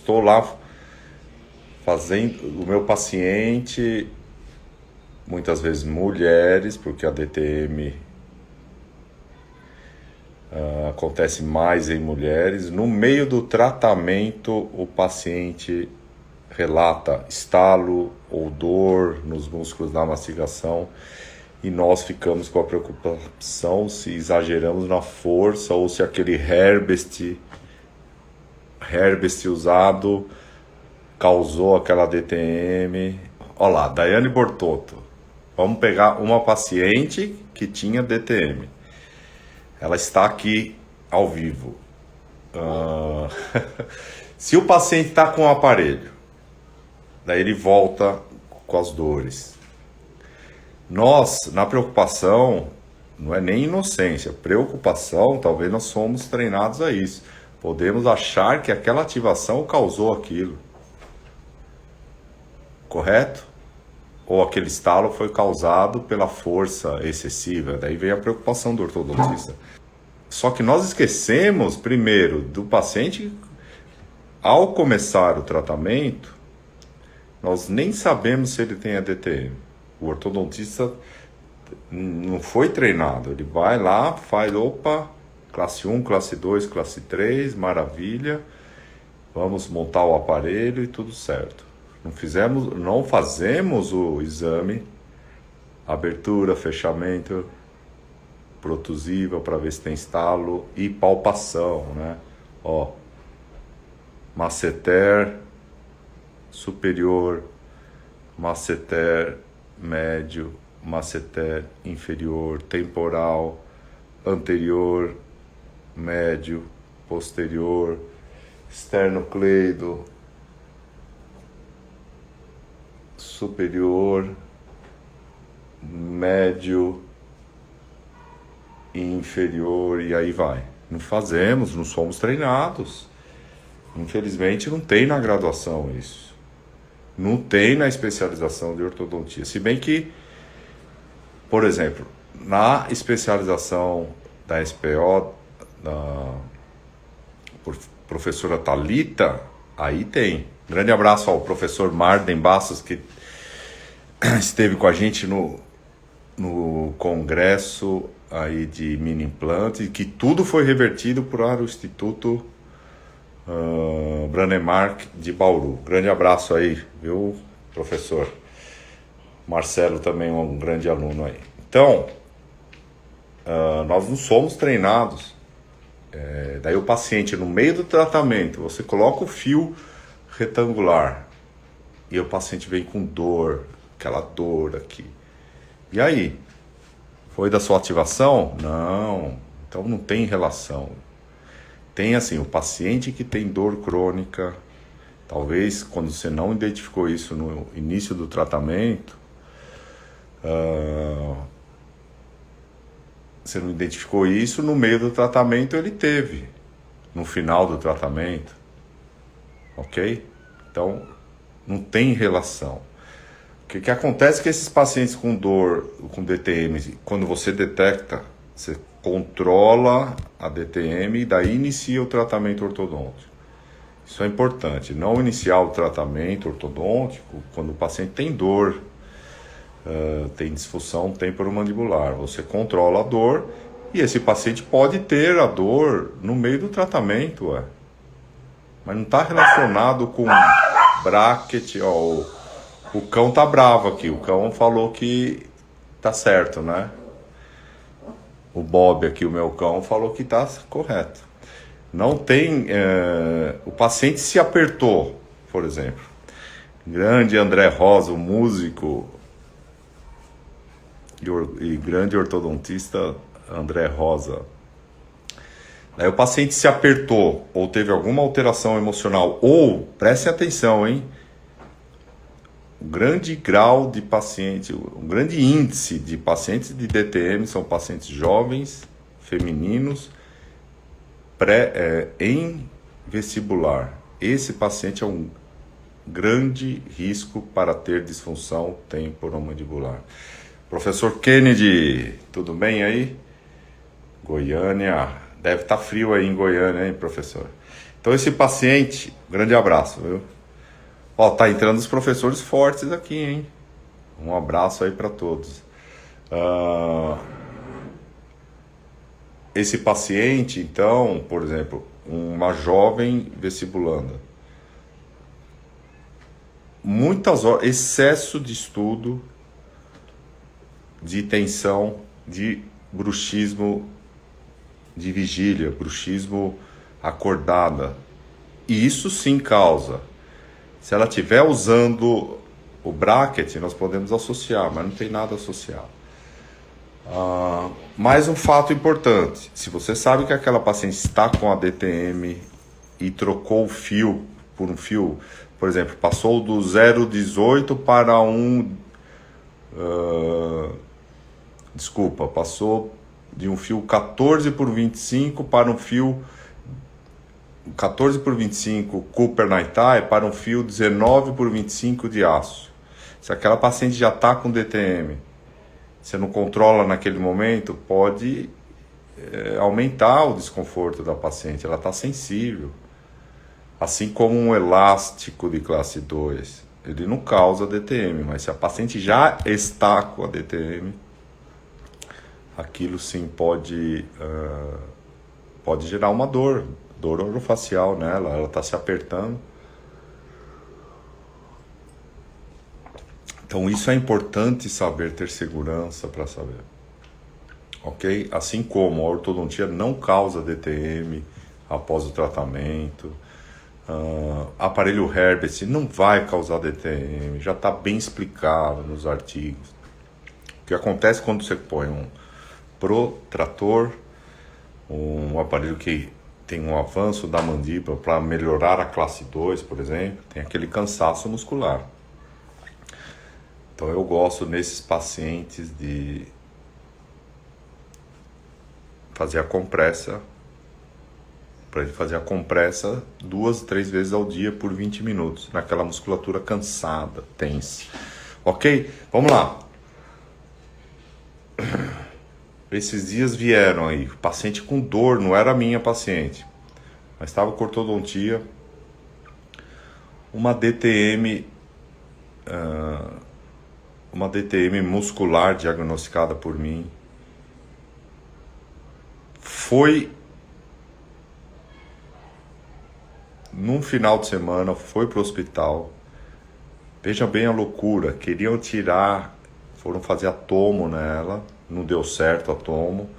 estou lá fazendo o meu paciente, muitas vezes mulheres, porque a DTM acontece mais em mulheres. No meio do tratamento, o paciente relata estalo ou dor nos músculos da mastigação e nós ficamos com a preocupação se exageramos na força ou se aquele Herbest usado causou aquela DTM. Olha lá, Daiane Bortotto. Vamos pegar uma paciente que tinha DTM. Ela está aqui ao vivo. Se o paciente está com o aparelho, daí ele volta com as dores. Nós, na preocupação, não é nem inocência, preocupação, talvez nós somos treinados a isso. Podemos achar que aquela ativação causou aquilo. Correto? Ou aquele estalo foi causado pela força excessiva. Daí vem a preocupação do ortodontista. Só que nós esquecemos, primeiro, do paciente, ao começar o tratamento, nós nem sabemos se ele tem a DTM. O ortodontista não foi treinado. Ele vai lá, faz, opa, classe 1, classe 2, classe 3, maravilha. Vamos montar o aparelho e tudo certo. Não fazemos o exame, abertura, fechamento, protusiva para ver se tem estalo e palpação, né? Ó, masseter superior, masseter médio, masseter inferior, temporal, anterior, médio, posterior, esternocleido, superior, médio e inferior, e aí vai. Não fazemos, não somos treinados. Infelizmente não tem na graduação isso. Não tem na especialização de ortodontia. Se bem que, por exemplo, na especialização da SPO, da professora Thalita, aí tem. Grande abraço ao professor Marden Bastos, que esteve com a gente no congresso aí de mini implante, que tudo foi revertido para o Instituto Branemark de Bauru. Grande abraço aí, viu, professor? Marcelo também um grande aluno aí. Então, nós não somos treinados. Daí o paciente, no meio do tratamento, você coloca o fio retangular e o paciente vem com dor, aquela dor aqui. E aí? Foi da sua ativação? Não. Então não tem relação. Tem assim, o paciente que tem dor crônica, talvez quando você não identificou isso no início do tratamento, você não identificou isso, no meio do tratamento ele teve, no final do tratamento, ok? Então, não tem relação. O que acontece é que esses pacientes com dor, com DTM, quando você detecta, você controla a DTM e daí inicia o tratamento ortodôntico. Isso é importante, não iniciar o tratamento ortodôntico quando o paciente tem dor, tem disfunção temporomandibular. Você controla a dor e esse paciente pode ter a dor no meio do tratamento, mas não está relacionado com bracket. Ó, o cão tá bravo aqui, o cão falou que tá certo, né? O Bob aqui, o meu cão, falou que tá correto. Não tem... o paciente se apertou, por exemplo. Grande André Rosa, o músico e grande ortodontista André Rosa. Daí o paciente se apertou ou teve alguma alteração emocional, ou, prestem atenção, hein? Um grande grau de paciente, um grande índice de pacientes de DTM são pacientes jovens, femininos, em vestibular. Esse paciente é um grande risco para ter disfunção temporomandibular. Professor Kennedy, tudo bem aí? Goiânia, deve estar frio aí em Goiânia, hein, professor? Então esse paciente Grande abraço, viu? Ó, tá entrando os professores fortes aqui, hein? Um abraço aí para todos. Esse paciente, então, por exemplo, uma jovem vestibulanda, muitas horas, excesso de estudo, de tensão, de bruxismo de vigília, bruxismo acordada. E isso sim causa. Se ela estiver usando o bracket, nós podemos associar, mas não tem nada associado. Mais um fato importante: se você sabe que aquela paciente está com a DTM e trocou o fio por um fio, por exemplo, passou do 0,18 para passou de um fio 14 por 25 para um fio 14 por 25 Cooper Nightie para um fio 19 por 25 de aço. Se aquela paciente já está com DTM, você não controla naquele momento, pode aumentar o desconforto da paciente. Ela está sensível. Assim como um elástico de classe 2. Ele não causa DTM, mas se a paciente já está com a DTM, aquilo sim pode gerar uma dor orofacial nela, ela está se apertando. Então isso é importante saber, ter segurança para saber. Ok? Assim como a ortodontia não causa DTM após o tratamento, aparelho Herbert não vai causar DTM, já está bem explicado nos artigos. O que acontece quando você põe um protrator, um aparelho que tem um avanço da mandíbula para melhorar a classe 2, por exemplo, tem aquele cansaço muscular. Então eu gosto nesses pacientes de fazer a compressa, para ele fazer a compressa 2, 3 vezes ao dia por 20 minutos, naquela musculatura cansada, tensa. Ok? Vamos lá. Esses dias vieram aí, paciente com dor, não era a minha paciente, mas estava com ortodontia, uma DTM muscular diagnosticada por mim. Foi num final de semana, foi pro hospital. Veja bem a loucura, queriam tirar, foram fazer a tomo nela, não deu certo a tomo.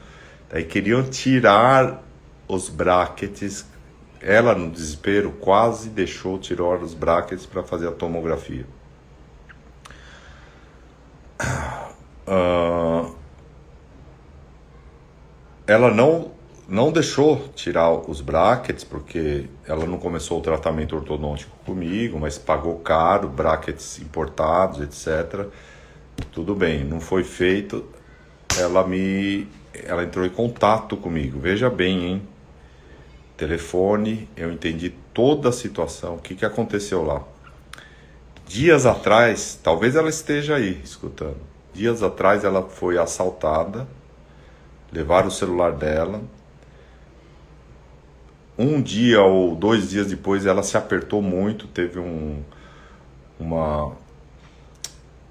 Daí queriam tirar os brackets. Ela, no desespero, quase tirou os brackets para fazer a tomografia. Ela não deixou tirar os brackets, porque ela não começou o tratamento ortodôntico comigo, mas pagou caro, brackets importados, etc. Tudo bem, não foi feito. Ela entrou em contato comigo, veja bem, hein? Telefone, eu entendi toda a situação, o que aconteceu lá. Dias atrás, talvez ela esteja aí escutando, dias atrás ela foi assaltada, levaram o celular dela. Um dia ou 2 dias depois ela se apertou muito, teve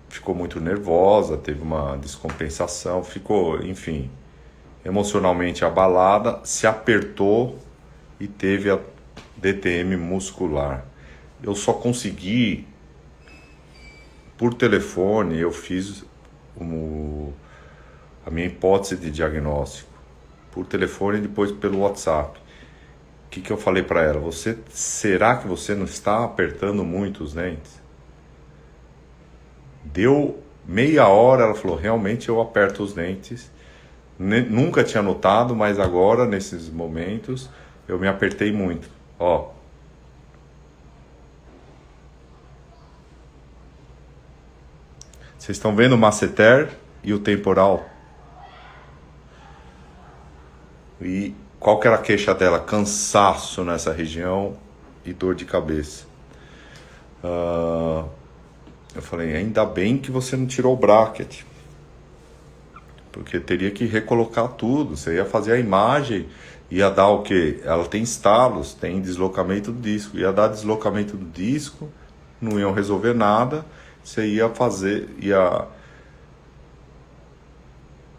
ficou muito nervosa, teve uma descompensação, ficou, enfim, emocionalmente abalada, se apertou e teve a DTM muscular. Eu só consegui, por telefone, eu fiz a minha hipótese de diagnóstico, por telefone e depois pelo WhatsApp. O que eu falei para ela? Será que você não está apertando muito os dentes? Deu meia hora, ela falou, realmente eu aperto os dentes. Nunca tinha notado, mas agora, nesses momentos, eu me apertei muito. Ó. Vocês estão vendo o masseter e o temporal? E qual que era a queixa dela? Cansaço nessa região e dor de cabeça. Eu falei, ainda bem que você não tirou o bracket, porque teria que recolocar tudo. Você ia fazer a imagem ia dar o quê? Ela tem estalos, tem deslocamento do disco. Ia dar deslocamento do disco, não iam resolver nada. Você ia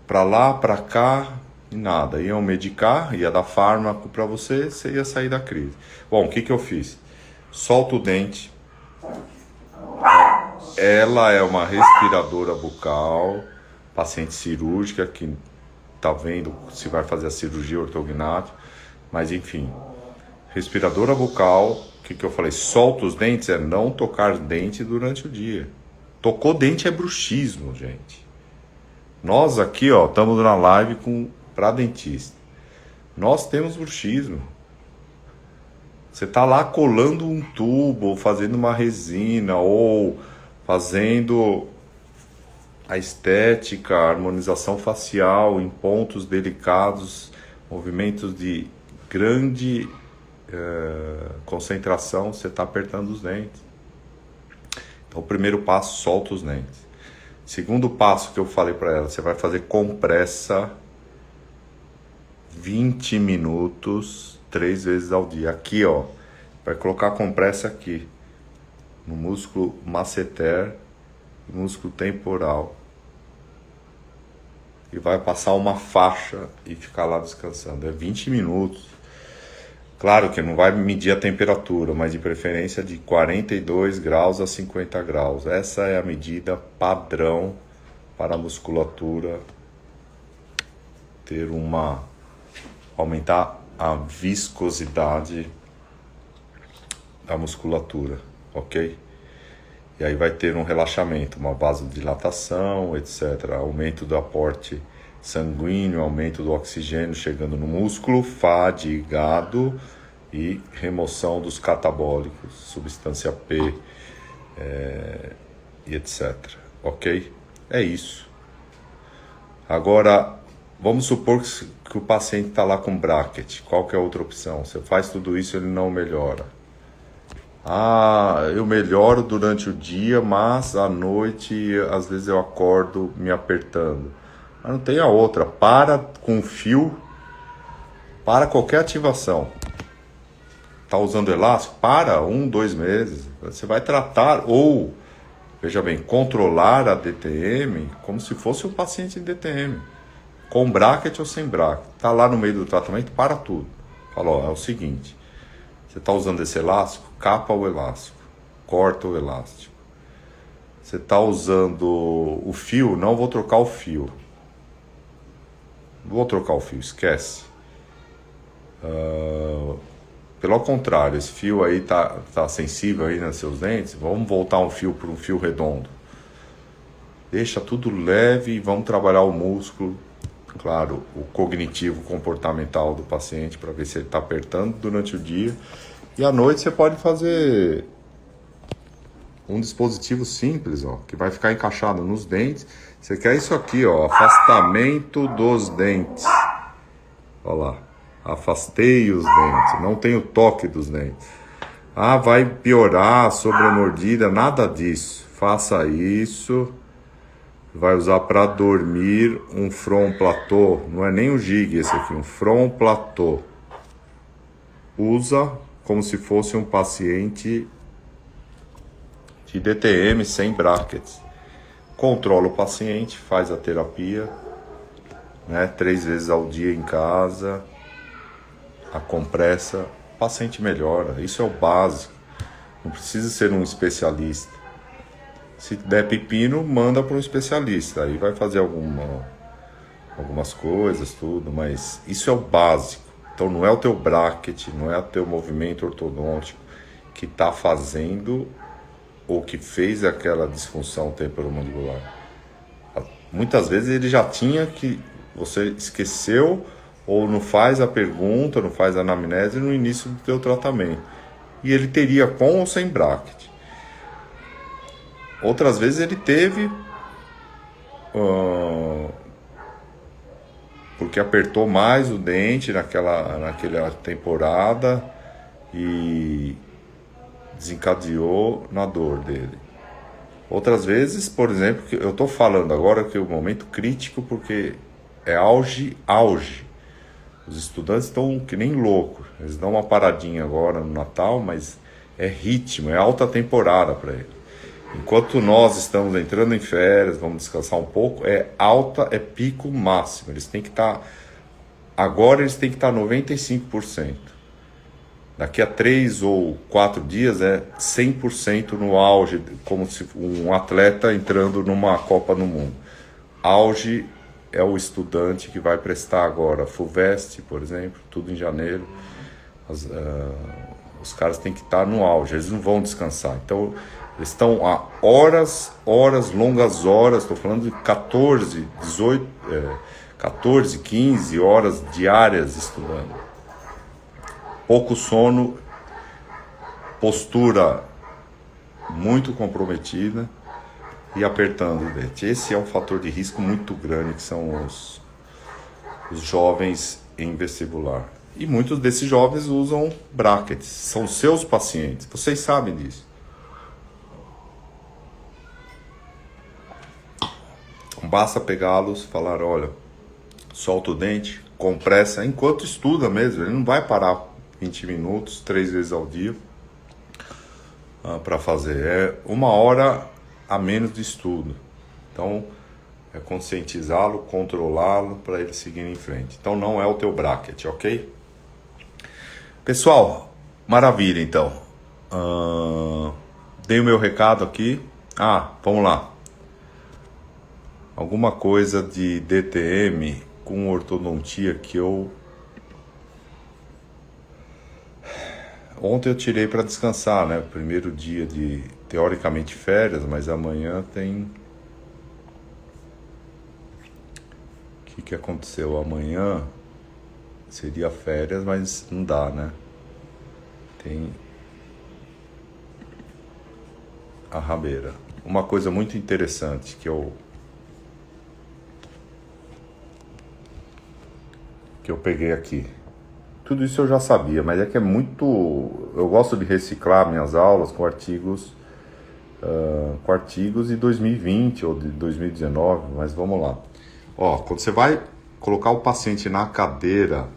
para lá, para cá e nada. Iam medicar, ia dar fármaco para você, você ia sair da crise. Bom, o que eu fiz? Solta o dente. Ela é uma respiradora bucal, paciente cirúrgica que tá vendo se vai fazer a cirurgia ortognática, mas enfim, respiradora bucal. O que eu falei? Solta os dentes, é não tocar dente durante o dia. Tocou dente é bruxismo, gente. Nós aqui, ó, estamos na live para dentista. Nós temos bruxismo. Você tá lá colando um tubo, ou fazendo uma resina, ou fazendo a estética, a harmonização facial em pontos delicados, movimentos de grande concentração, você está apertando os dentes. Então, o primeiro passo, solta os dentes. Segundo passo que eu falei para ela, você vai fazer compressa 20 minutos, 3 vezes ao dia. Aqui, ó, vai colocar a compressa aqui, no músculo masseter, músculo temporal. E vai passar uma faixa e ficar lá descansando. É 20 minutos. Claro que não vai medir a temperatura, mas de preferência de 42 graus a 50 graus. Essa é a medida padrão para a musculatura aumentar a viscosidade da musculatura, ok? E aí vai ter um relaxamento, uma vasodilatação, etc. Aumento do aporte sanguíneo, aumento do oxigênio chegando no músculo, fadigado, e remoção dos catabólicos, substância P, e etc. Ok? É isso. Agora, vamos supor que o paciente está lá com bracket. Qual que é a outra opção? Você faz tudo isso e ele não melhora. Eu melhoro durante o dia, mas à noite, às vezes eu acordo me apertando. Mas não tem a outra. Para com o fio, para qualquer ativação. Está usando elástico? Para 1, 2 meses. Você vai tratar ou, veja bem, controlar a DTM como se fosse um paciente em DTM. Com bracket ou sem bracket. Está lá no meio do tratamento, para tudo. Fala, ó, é o seguinte. Você está usando esse elástico? Capa o elástico. Corta o elástico. Você está usando o fio? Não vou trocar o fio. Não vou trocar o fio, esquece. Pelo contrário, esse fio aí tá sensível aí nos seus dentes. Vamos voltar um fio para um fio redondo. Deixa tudo leve e vamos trabalhar o músculo. Claro, o cognitivo comportamental do paciente para ver se ele está apertando durante o dia. E à noite você pode fazer um dispositivo simples, ó, que vai ficar encaixado nos dentes. Você quer isso aqui, ó, afastamento dos dentes. Olha lá, afastei os dentes, não tem o toque dos dentes. Vai piorar sobre a mordida, nada disso. Faça isso. Vai usar para dormir um front platô, não é nem um gig esse aqui, um front platô. Usa como se fosse um paciente de DTM sem brackets. Controla o paciente, faz a terapia, né, 3 vezes ao dia em casa, a compressa, o paciente melhora. Isso é o básico, não precisa ser um especialista. Se der pepino, manda para um especialista. Aí vai fazer algumas coisas, tudo. Mas isso é o básico. Então não é o teu bracket, não é o teu movimento ortodôntico que está fazendo ou que fez aquela disfunção temporomandibular. Muitas vezes ele já tinha que... Você esqueceu ou não faz a pergunta, não faz a anamnese no início do teu tratamento. E ele teria com ou sem bracket. Outras vezes ele teve porque apertou mais o dente naquela temporada e desencadeou na dor dele. Outras vezes, por exemplo, eu estou falando agora que é o momento crítico porque é auge. Os estudantes estão que nem loucos. Eles dão uma paradinha agora no Natal, mas é ritmo, é alta temporada para eles. Enquanto nós estamos entrando em férias, vamos descansar um pouco, é alta, é pico máximo. Eles têm que estar... Agora eles têm que estar 95%. Daqui a 3 ou 4 dias é 100% no auge, como se um atleta entrando numa Copa do Mundo. Auge é o estudante que vai prestar agora FUVEST, por exemplo, tudo em janeiro. Os caras têm que estar no auge, eles não vão descansar. Então, eles estão a horas, longas horas, estou falando de 14, 18, 14, 15 horas diárias estudando. Pouco sono, postura muito comprometida e apertando o dente. Esse é um fator de risco muito grande, que são os jovens em vestibular. E muitos desses jovens usam brackets, são seus pacientes, vocês sabem disso. Basta pegá-los, falar, olha, solta o dente, compressa, enquanto estuda mesmo, ele não vai parar 20 minutos, 3 vezes ao dia para fazer. É 1 hora a menos de estudo. Então, é conscientizá-lo, controlá-lo para ele seguir em frente. Então, não é o teu bracket, ok? Pessoal, maravilha, então. Dei o meu recado aqui. Vamos lá. Alguma coisa de DTM com ortodontia que eu... Ontem eu tirei para descansar, né? Primeiro dia de, teoricamente, férias, mas amanhã tem... O que aconteceu? Amanhã seria férias, mas não dá, né? Tem a rabeira. Uma coisa muito interessante que eu peguei aqui. Tudo isso eu já sabia, mas é que é muito... Eu gosto de reciclar minhas aulas com artigos de 2020 ou de 2019, mas vamos lá. Quando você vai colocar o paciente na cadeira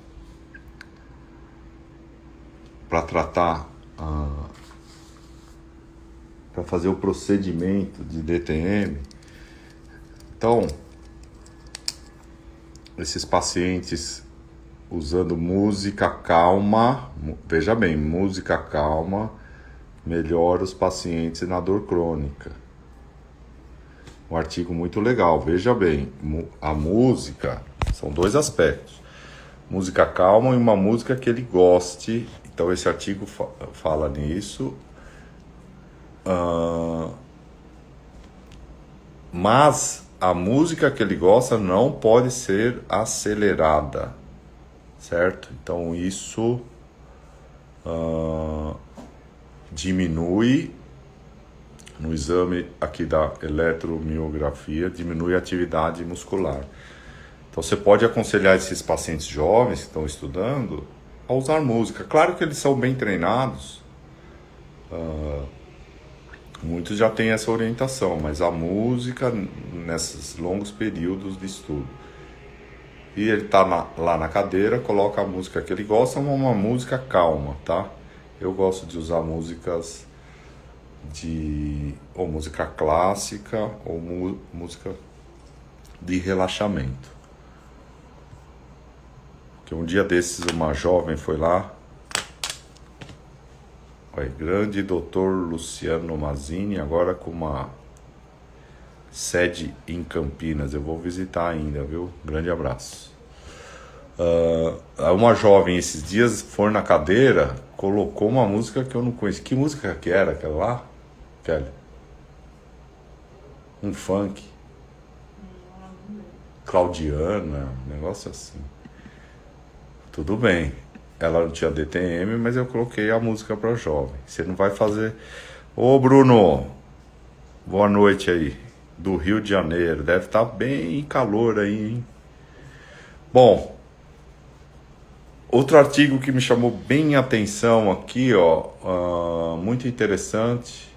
para tratar, para fazer o procedimento de DTM, então, esses pacientes usando música calma, veja bem, música calma melhora os pacientes na dor crônica. Um artigo muito legal, veja bem, a música, são 2 aspectos, música calma e uma música que ele goste. Então esse artigo fala nisso, mas a música que ele gosta não pode ser acelerada, certo? Então isso diminui, no exame aqui da eletromiografia, diminui a atividade muscular. Então você pode aconselhar esses pacientes jovens que estão estudando a usar música. Claro que eles são bem treinados, muitos já têm essa orientação, mas a música nesses longos períodos de estudo. E ele está lá na cadeira, coloca a música que ele gosta, uma música calma, tá? Eu gosto de usar músicas ou música clássica ou música de relaxamento. Porque um dia desses uma jovem foi lá, grande doutor Luciano Mazzini, agora com uma sede em Campinas. Eu vou visitar ainda, viu? Grande abraço. Uma jovem esses dias foi na cadeira, colocou uma música que eu não conheço. Que música que era aquela lá, Kelly? Um funk. Claudiana, um negócio assim. Tudo bem. Ela não tinha DTM, mas eu coloquei a música para jovem. Você não vai fazer... Ô Bruno, boa noite aí. Do Rio de Janeiro. Deve estar bem calor aí, hein? Bom, outro artigo que me chamou bem a atenção aqui, muito interessante,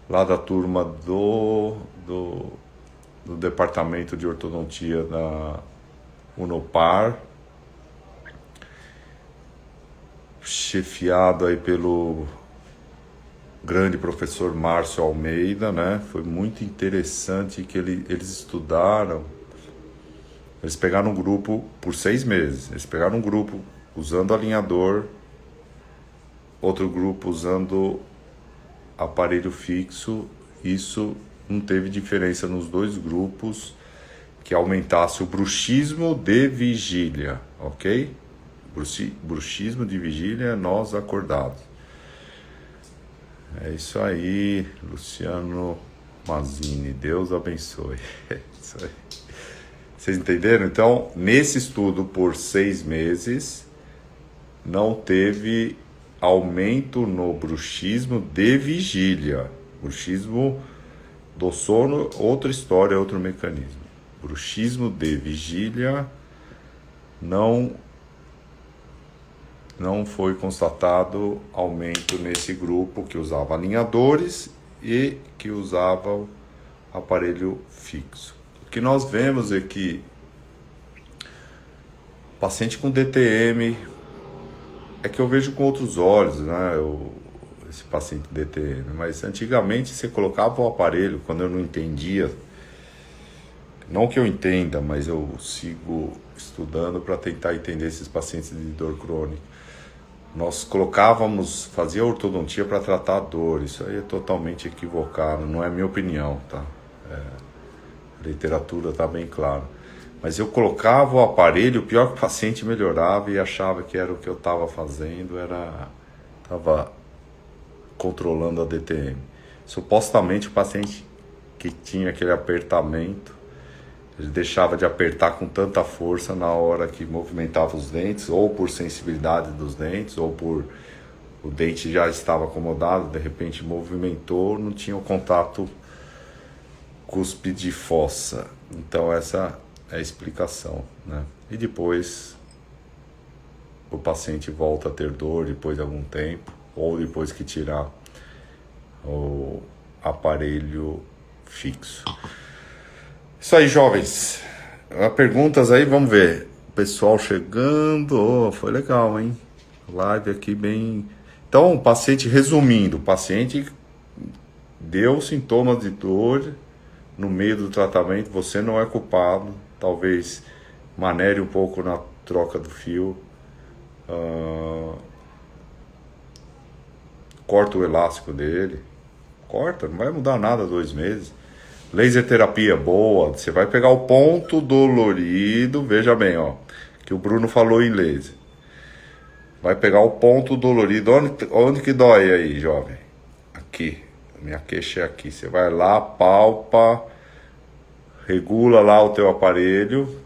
lá da turma do Departamento de Ortodontia da Unopar, chefiado aí pelo grande professor Márcio Almeida, né? Foi muito interessante que eles estudaram. Eles pegaram um grupo por 6 meses. Eles pegaram um grupo usando alinhador, outro grupo usando aparelho fixo. Isso não teve diferença nos dois grupos que aumentasse o bruxismo de vigília, ok? Bruxismo de vigília, nós acordados. É isso aí, Luciano Mazini, Deus abençoe. É isso aí. Vocês entenderam? Então, nesse estudo por 6 meses, não teve aumento no bruxismo de vigília. Bruxismo do sono, outra história, outro mecanismo. Bruxismo de vigília não foi constatado aumento nesse grupo que usava alinhadores e que usava aparelho fixo. O que nós vemos é que paciente com DTM, é que eu vejo com outros olhos, né, esse paciente DTM, mas antigamente você colocava o aparelho, quando eu não entendia, não que eu entenda, mas eu sigo estudando para tentar entender esses pacientes de dor crônica. Nós fazia ortodontia para tratar a dor. Isso aí é totalmente equivocado, não é minha opinião, tá? A literatura está bem clara. Mas eu colocava o aparelho, o pior que o paciente melhorava e achava que era o que eu estava fazendo, estava controlando a DTM. Supostamente o paciente que tinha aquele apertamento, ele deixava de apertar com tanta força na hora que movimentava os dentes, ou por sensibilidade dos dentes, ou por o dente já estava acomodado, de repente movimentou, não tinha o contato cúspide fossa. Então essa é a explicação, né? E depois o paciente volta a ter dor depois de algum tempo, ou depois que tirar o aparelho fixo. Isso aí, jovens. Perguntas aí, vamos ver. O pessoal chegando. Foi legal, hein? Live aqui bem... Então, o paciente, resumindo, o paciente deu sintomas de dor no meio do tratamento, você não é culpado. Talvez manere um pouco na troca do fio. Corta o elástico dele. Corta, não vai mudar nada 2 meses. Laser terapia boa, você vai pegar o ponto dolorido, veja bem, ó, que o Bruno falou em laser. Vai pegar o ponto dolorido, onde que dói aí, jovem? Aqui, minha queixa é aqui. Você vai lá, palpa, regula lá o teu aparelho,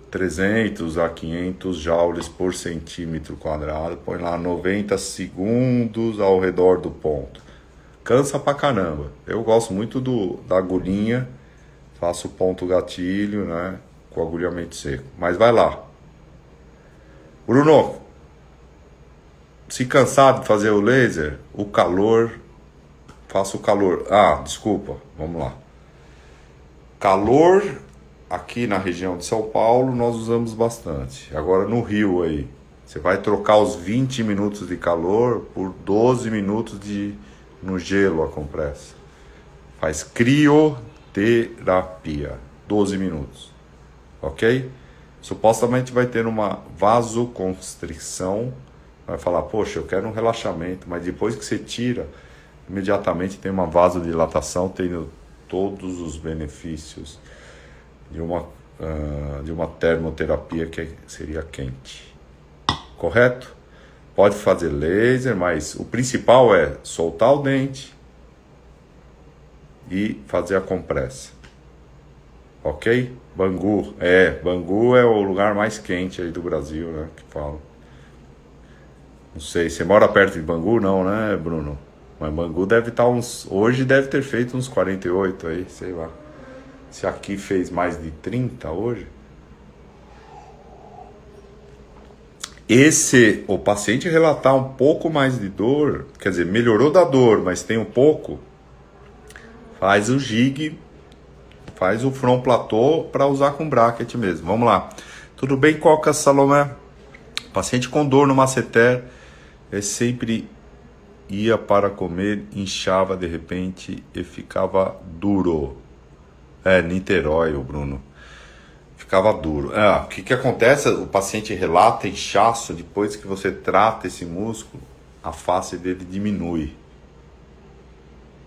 300 a 500 joules por centímetro quadrado, põe lá 90 segundos ao redor do ponto. Cansa pra caramba. Eu gosto muito da agulhinha, faço ponto gatilho, né, com agulhamento seco. Mas vai lá. Bruno, se cansar de fazer o laser, o calor, faço o calor. Desculpa, vamos lá. Calor, aqui na região de São Paulo, nós usamos bastante. Agora no Rio aí, você vai trocar os 20 minutos de calor por 12 minutos no gelo a compressa. Faz crioterapia, 12 minutos, ok? Supostamente vai ter uma vasoconstrição, vai falar, poxa, eu quero um relaxamento, mas depois que você tira, imediatamente tem uma vasodilatação, tendo todos os benefícios de uma termoterapia que seria quente, correto? Pode fazer laser, mas o principal é soltar o dente e fazer a compressa. Ok? Bangu é o lugar mais quente aí do Brasil, né? Que falam. Não sei, você mora perto de Bangu? Não, né, Bruno? Mas Bangu deve estar hoje deve ter feito uns 48 aí, sei lá. Se aqui fez mais de 30 hoje. O paciente relatar um pouco mais de dor, quer dizer, melhorou da dor, mas tem um pouco, faz o jig, faz o front platô para usar com bracket mesmo. Vamos lá. Tudo bem, Coca Salomé? Paciente com dor no masseter sempre ia para comer, inchava de repente e ficava duro. Niterói, o Bruno. Ficava duro. O que acontece? O paciente relata inchaço, depois que você trata esse músculo, a face dele diminui.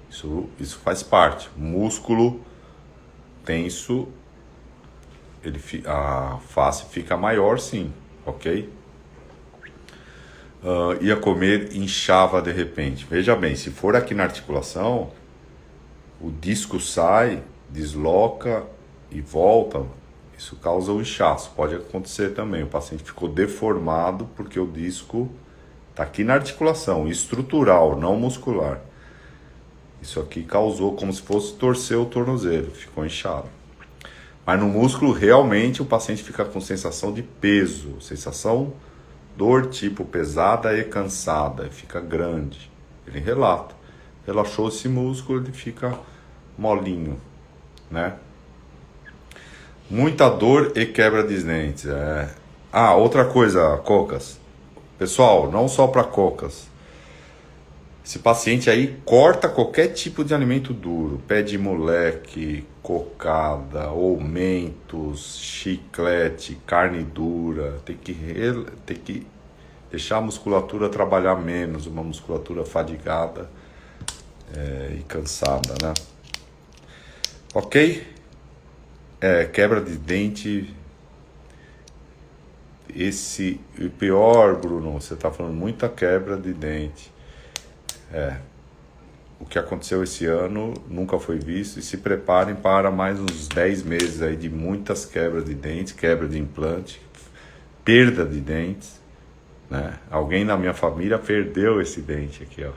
Isso faz parte. Músculo tenso, a face fica maior, sim, ok? Ia comer, inchava de repente. Veja bem, se for aqui na articulação, o disco sai, desloca e volta, isso causa um inchaço. Pode acontecer também, o paciente ficou deformado porque o disco está aqui na articulação, estrutural, não muscular. Isso aqui causou como se fosse torcer o tornozelo, ficou inchado. Mas no músculo, realmente, o paciente fica com sensação de peso, sensação dor tipo pesada e cansada, fica grande. Ele relata. Relaxou esse músculo, ele fica molinho, né? Muita dor e quebra de dentes. Outra coisa, cocas. Pessoal, não só para cocas. Esse paciente aí corta qualquer tipo de alimento duro, pé de moleque, cocada, ou mentos, chiclete, carne dura. Tem que deixar a musculatura trabalhar menos, uma musculatura fadigada e cansada, né? Ok? Quebra de dente. O pior, Bruno, você está falando muita quebra de dente. O que aconteceu esse ano nunca foi visto, e se preparem para mais uns 10 meses aí de muitas quebras de dentes, quebra de implante, perda de dentes, né? Alguém na minha família perdeu esse dente aqui, ó.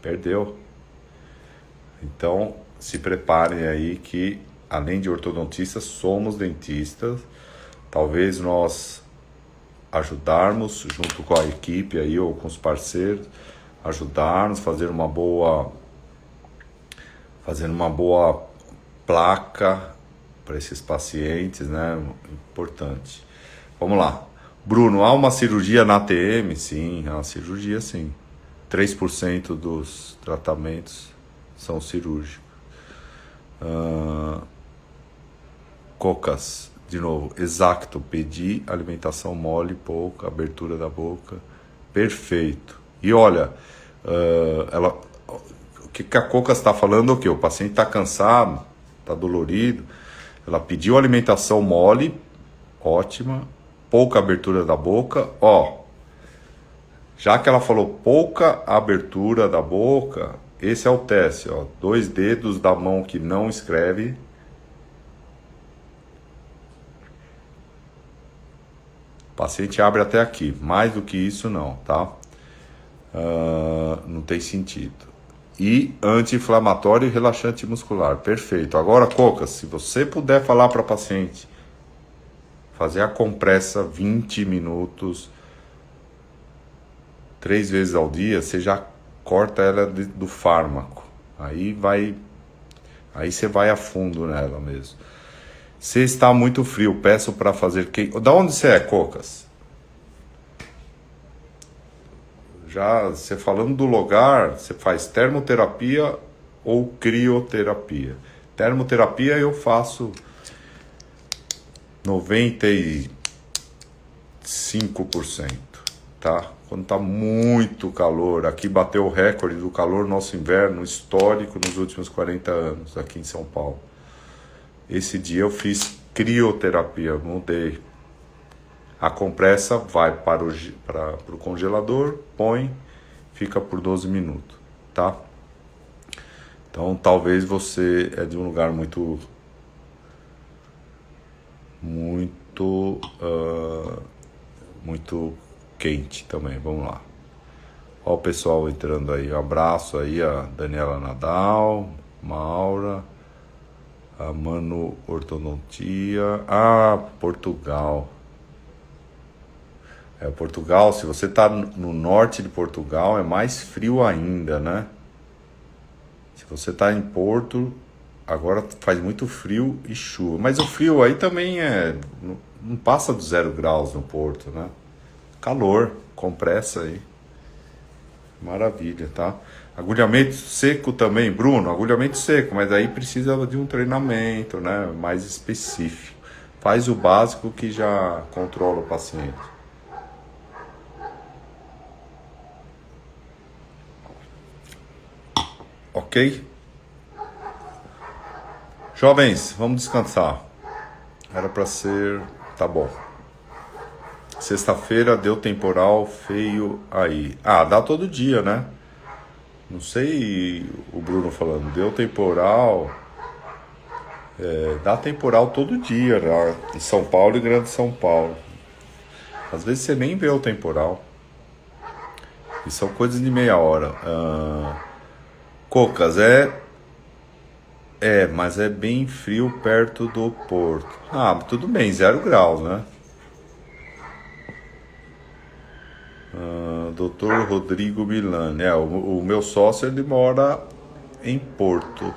Perdeu. Então, se preparem aí que, além de ortodontistas, somos dentistas. Talvez nós ajudarmos, junto com a equipe aí, ou com os parceiros, ajudarmos, fazer uma boa placa para esses pacientes, né? Importante. Vamos lá. Bruno, há uma cirurgia na ATM? Sim, há uma cirurgia, sim. 3% dos tratamentos são cirúrgicos. Cocas, de novo, exato, pedi alimentação mole, pouca, abertura da boca, perfeito. E olha, o que a Cocas está falando é o quê? O paciente está cansado, está dolorido, ela pediu alimentação mole, ótima, pouca abertura da boca, já que ela falou pouca abertura da boca, esse é o teste, 2 dedos da mão que não escreve, o paciente abre até aqui, mais do que isso não, tá? Não tem sentido. E anti-inflamatório e relaxante muscular, perfeito. Agora, Cocas, se você puder falar para o paciente fazer a compressa 20 minutos, 3 vezes ao dia, você já corta ela do fármaco. Aí você vai a fundo nela mesmo. Se está muito frio, peço para fazer quente. Da onde você é, Cocas? Já você falando do lugar, você faz termoterapia ou crioterapia? Termoterapia eu faço 95%, tá? Quando tá muito calor, aqui bateu o recorde do calor nosso inverno histórico nos últimos 40 anos aqui em São Paulo. Esse dia eu fiz crioterapia, mudei. A compressa vai para o congelador, põe, fica por 12 minutos, tá? Então talvez você é de um lugar muito quente também. Vamos lá. Ó o pessoal entrando aí. Um abraço aí a Daniela Nadal, Maura, a Mano Ortodontia. Portugal. Portugal, se você tá no norte de Portugal, é mais frio ainda, né? Se você tá em Porto, agora faz muito frio e chuva. Mas o frio aí também não passa dos 0 graus no Porto, né? Calor, compressa aí. Maravilha, tá? Agulhamento seco também, Bruno, agulhamento seco, mas aí precisa de um treinamento, né? Mais específico. Faz o básico que já controla o paciente. Ok? Jovens, vamos descansar. Era para ser... Tá bom. Sexta-feira deu temporal feio aí. Ah, dá todo dia, né? Não sei o Bruno falando. Deu temporal... dá temporal todo dia lá em São Paulo e Grande São Paulo. Às vezes você nem vê o temporal. E são coisas de meia hora. Cocas, mas é bem frio perto do Porto. Ah, tudo bem, 0 graus, né? Dr. Rodrigo Milani. O meu sócio, ele mora em Porto,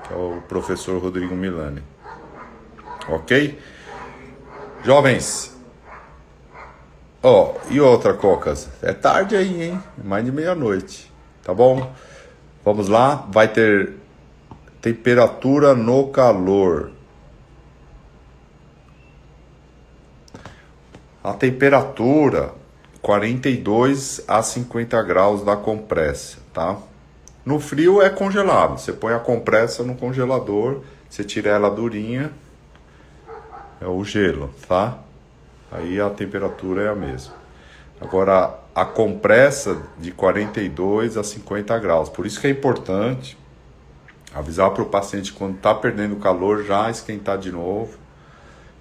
que é o professor Rodrigo Milani. Ok? Jovens. E outra, Cocas. É tarde aí, hein? Mais de meia-noite. Tá bom? Vamos lá. Vai ter temperatura no calor. A temperatura 42 a 50 graus da compressa, tá? No frio é congelado. Você põe a compressa no congelador, você tira ela durinha, é o gelo, tá? Aí a temperatura é a mesma. Agora, a compressa de 42 a 50 graus. Por isso que é importante avisar para o paciente quando está perdendo calor, já esquentar de novo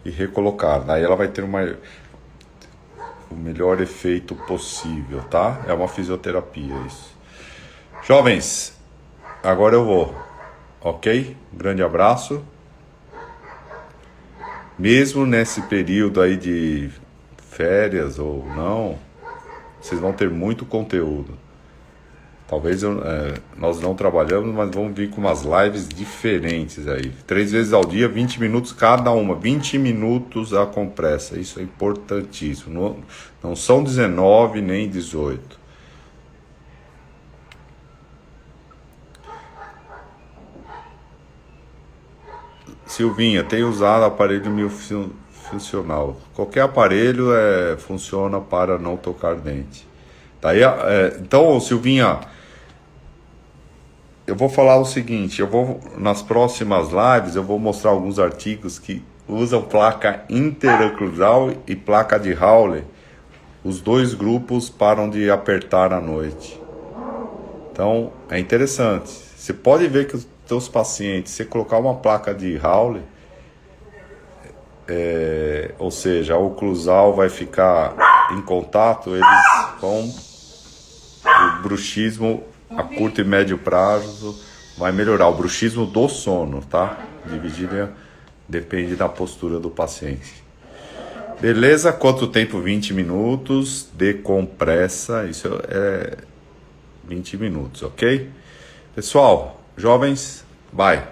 e recolocar. Daí ela vai ter o melhor efeito possível, tá? É uma fisioterapia isso. Jovens, agora eu vou, ok? Grande abraço. Mesmo nesse período aí de férias ou não, vocês vão ter muito conteúdo. Talvez nós não trabalhamos, mas vamos vir com umas lives diferentes aí. 3 vezes ao dia, 20 minutos cada uma. 20 minutos a compressa. Isso é importantíssimo. Não são 19 nem 18. Silvinha, tem usado aparelho miofuncional. Qualquer aparelho funciona para não tocar dente. Daí, então, Silvinha, eu vou falar o seguinte, nas próximas lives eu vou mostrar alguns artigos que usam placa interoclusal e placa de Hawley. Os dois grupos param de apertar à noite. Então, é interessante. Você pode ver que os teus pacientes, se colocar uma placa de Hawley, ou seja, a oclusal vai ficar em contato, eles vão... O bruxismo a curto e médio prazo vai melhorar. O bruxismo do sono, tá? De vigília depende da postura do paciente. Beleza? Quanto tempo? 20 minutos. Decompressa. Isso é 20 minutos, ok? Pessoal, jovens, bye.